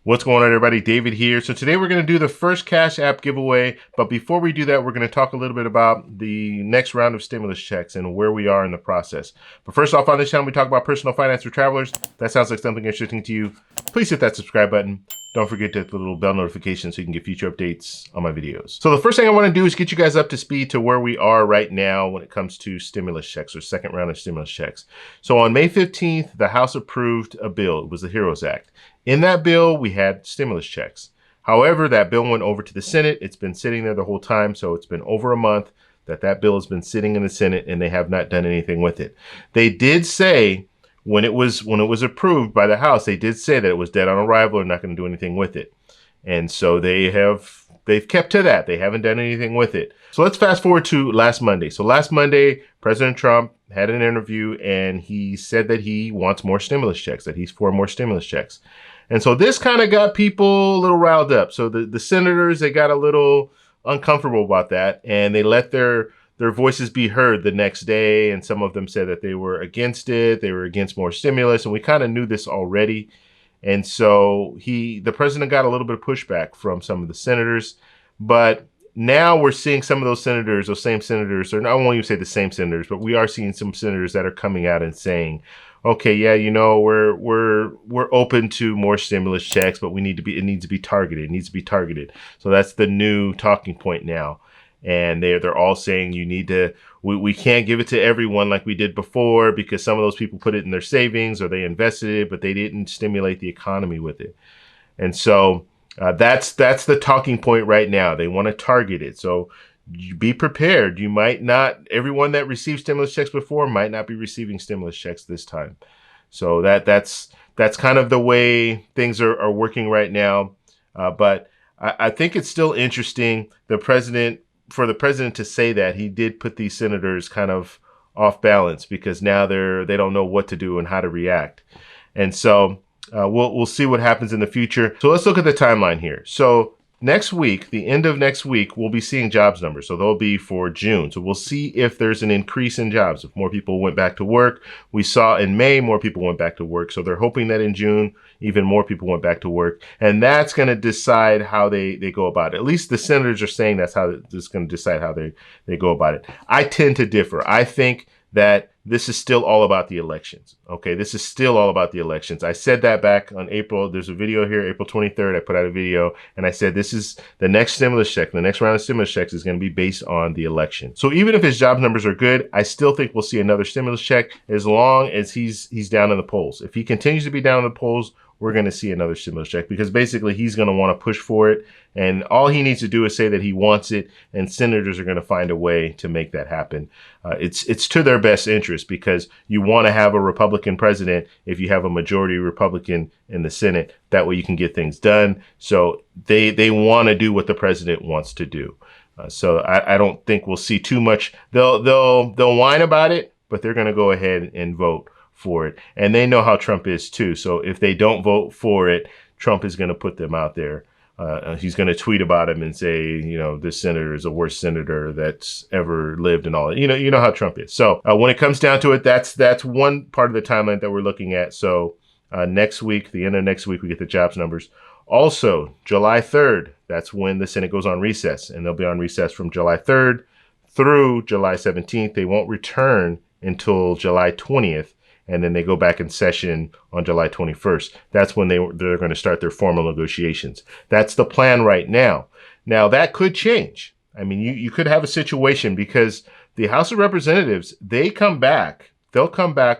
What's going on, everybody? David here. So today we're going to do the first Cash App giveaway. But before we do that, we're going to talk a little bit about the next round of stimulus checks and where we are in the process. But first off, on this channel, we talk about personal finance for travelers. That sounds like something interesting to you. Please hit that subscribe button. Don't forget to hit the little bell notification so you can get future updates on my videos. So the first thing I want to do is get you guys up to speed to where we are right now when it comes to stimulus checks or second round of stimulus checks. So on May 15th, the House approved a bill. It was the HEROES Act. In that bill, we had stimulus checks. However, that bill went over to the Senate. It's been sitting there the whole time. So it's been over a month that bill has been sitting in the Senate and they have not done anything with it. They did say when it was approved by the House, they did say that it was dead on arrival and not going to do anything with it. And so they've kept to that. They haven't done anything with it. So let's fast forward to last Monday. So last Monday, President Trump had an interview and he said that he wants more stimulus checks, that he's for more stimulus checks. And so this kind of got people a little riled up. So the senators, they got a little uncomfortable about that and they let their voices be heard the next day. And some of them said that they were against it. They were against more stimulus. And we kind of knew this already. And so the president got a little bit of pushback from some of the senators. But now we're seeing some of those senators, those same senators, or I won't even say the same senators, but we are seeing some senators that are coming out and saying, okay, yeah, you know, we're open to more stimulus checks, but it needs to be targeted. It needs to be targeted. So that's the new talking point now. And they're all saying we can't give it to everyone like we did before because some of those people put it in their savings or they invested it, but they didn't stimulate the economy with it. And so that's the talking point right now. They want to target it. So you be prepared. You might not, everyone that received stimulus checks before might not be receiving stimulus checks this time. So that's kind of the way things are working right now. But I think it's still interesting. For the president to say that, he did put these senators kind of off balance because now they don't know what to do and how to react. And so we'll see what happens in the future. So let's look at the timeline here. So next week, the end of next week, we'll be seeing jobs numbers. So they'll be for June. So we'll see if there's an increase in jobs, if more people went back to work. We saw in May, more people went back to work. So they're hoping that in June, even more people went back to work. And that's going to decide how they go about it. At least the senators are saying that's going to decide how they go about it. I tend to differ. I think that this is still all about the elections. Okay, this is still all about the elections. I said that back on April. There's a video here, April 23rd. I put out a video and I said this is the next stimulus check. The next round of stimulus checks is going to be based on the election. So even if his job numbers are good, I still think we'll see another stimulus check as long as he's down in the polls. If he continues to be down in the polls, we're going to see another stimulus check because basically he's going to want to push for it. And all he needs to do is say that he wants it. And senators are going to find a way to make that happen. It's to their best interest because you want to have a Republican president if you have a majority Republican in the Senate. That way you can get things done. So they want to do what the president wants to do. So I don't think we'll see too much. They'll whine about it, but they're going to go ahead and vote for it. And they know how Trump is too. So if they don't vote for it, Trump is going to put them out there. He's going to tweet about him and say, you know, this senator is the worst senator that's ever lived and all that. You know how Trump is. So when it comes down to it, that's one part of the timeline that we're looking at. So next week, the end of next week, we get the jobs numbers. Also, July 3rd, that's when the Senate goes on recess. And they'll be on recess from July 3rd through July 17th. They won't return until July 20th. And then they go back in session on July 21st. That's when they're going to start their formal negotiations. That's the plan right now. Now, that could change. I mean, you could have a situation because the House of Representatives, they'll come back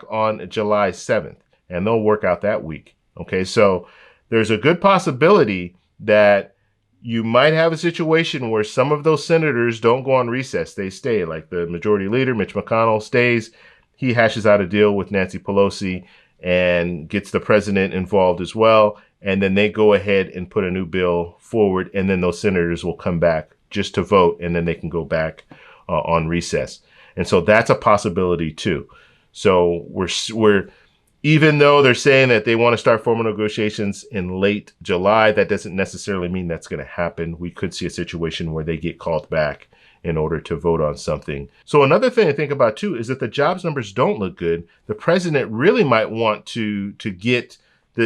on July 7th, and they'll work out that week. Okay, so there's a good possibility that you might have a situation where some of those senators don't go on recess. They stay, like the majority leader, Mitch McConnell, stays. He hashes out a deal with Nancy Pelosi and gets the president involved as well. And then they go ahead and put a new bill forward. And then those senators will come back just to vote. And then they can go back on recess. And so that's a possibility too. So we're even though they're saying that they want to start formal negotiations in late July, that doesn't necessarily mean that's going to happen. We could see a situation where they get called back in order to vote on something. So another thing to think about too is that the jobs numbers don't look good. The president really might want to get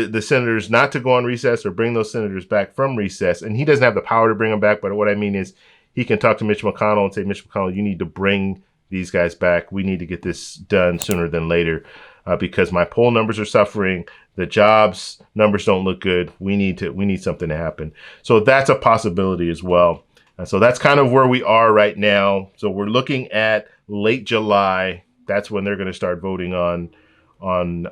the senators not to go on recess or bring those senators back from recess. And he doesn't have the power to bring them back, but what I mean is he can talk to Mitch McConnell and say, Mitch McConnell, you need to bring these guys back. We need to get this done sooner than later because my poll numbers are suffering. The jobs numbers don't look good. We need something to happen. So that's a possibility as well. So that's kind of where we are right now. So we're looking at late July. That's when they're going to start voting on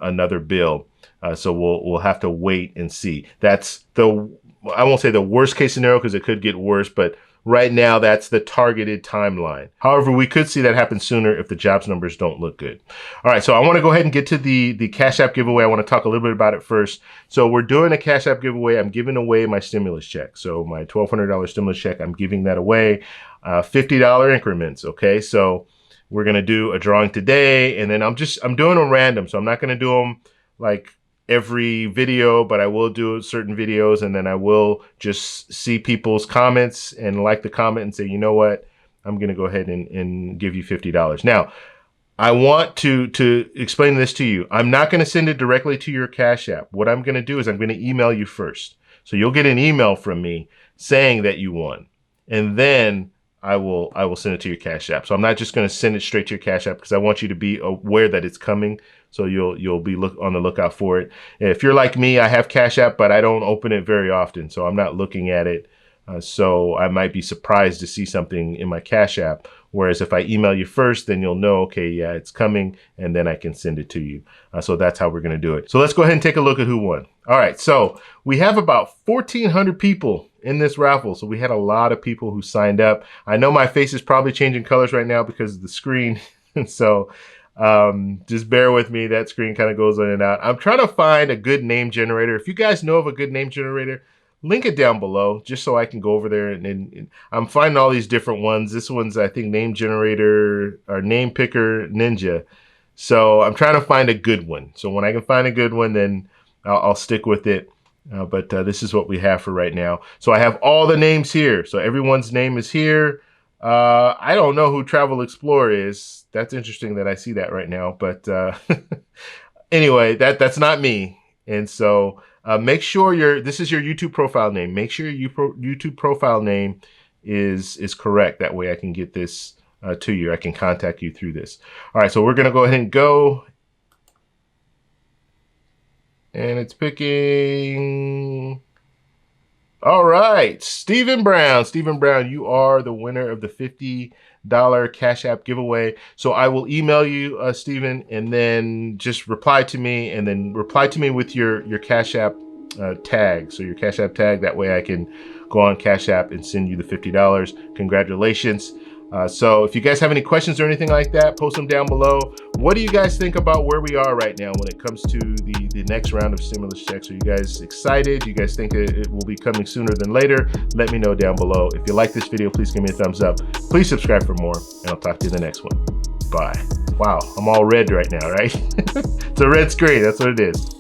another bill. So we'll have to wait and see. That's I won't say the worst case scenario because it could get worse, but right now that's the targeted timeline. However, we could see that happen sooner if the jobs numbers don't look good. All right, so I want to go ahead and get to the Cash App giveaway. I want to talk a little bit about it first. So we're doing a Cash App giveaway. I'm giving away my stimulus check. So my $1,200 stimulus check, I'm giving that away, $50 increments. Okay, so we're gonna do a drawing today, and then I'm doing them random. So I'm not gonna do them like every video, but I will do certain videos, and then I will just see people's comments and like the comment and say, you know what, I'm gonna go ahead and give you $50. Now, I want to explain this to you. I'm not gonna send it directly to your Cash App. What I'm gonna do is I'm gonna email you first. So you'll get an email from me saying that you won, and then I will send it to your Cash App. So I'm not just going to send it straight to your Cash App because I want you to be aware that it's coming. So you'll be on the lookout for it. And if you're like me, I have Cash App, but I don't open it very often. So I'm not looking at it. So I might be surprised to see something in my Cash App. Whereas if I email you first, then you'll know, okay, yeah, it's coming, and then I can send it to you. So that's how we're going to do it. So let's go ahead and take a look at who won. All right, so we have about 1,400 people in this raffle. So we had a lot of people who signed up. I know my face is probably changing colors right now because of the screen. And so just bear with me. That screen kind of goes in and out. I'm trying to find a good name generator. If you guys know of a good name generator, link it down below just so I can go over there and I'm finding all these different ones. This one's, I think, Name Generator or Name Picker Ninja. So I'm trying to find a good one. So when I can find a good one, then I'll stick with it. But this is what we have for right now. So I have all the names here. So everyone's name is here. I don't know who Travel Explorer is. That's interesting that I see that right now. But anyway, that's not me. And so make sure this is your YouTube profile name. Make sure your YouTube profile name is correct. That way I can get this to you. I can contact you through this. All right, so we're going to go ahead and go. And it's picking. All right, Stephen Brown. Stephen Brown, you are the winner of the $50 Cash App giveaway. So I will email you, Stephen, and then just reply to me, and then reply to me with your Cash App tag. So your Cash App tag, that way I can go on Cash App and send you the $50. Congratulations. So if you guys have any questions or anything like that, post them down below. What do you guys think about where we are right now when it comes to the next round of stimulus checks? Are you guys excited? Do you guys think it will be coming sooner than later? Let me know down below. If you like this video, please give me a thumbs up. Please subscribe for more, and I'll talk to you in the next one. Bye. Wow, I'm all red right now, right? It's a red screen. That's what it is.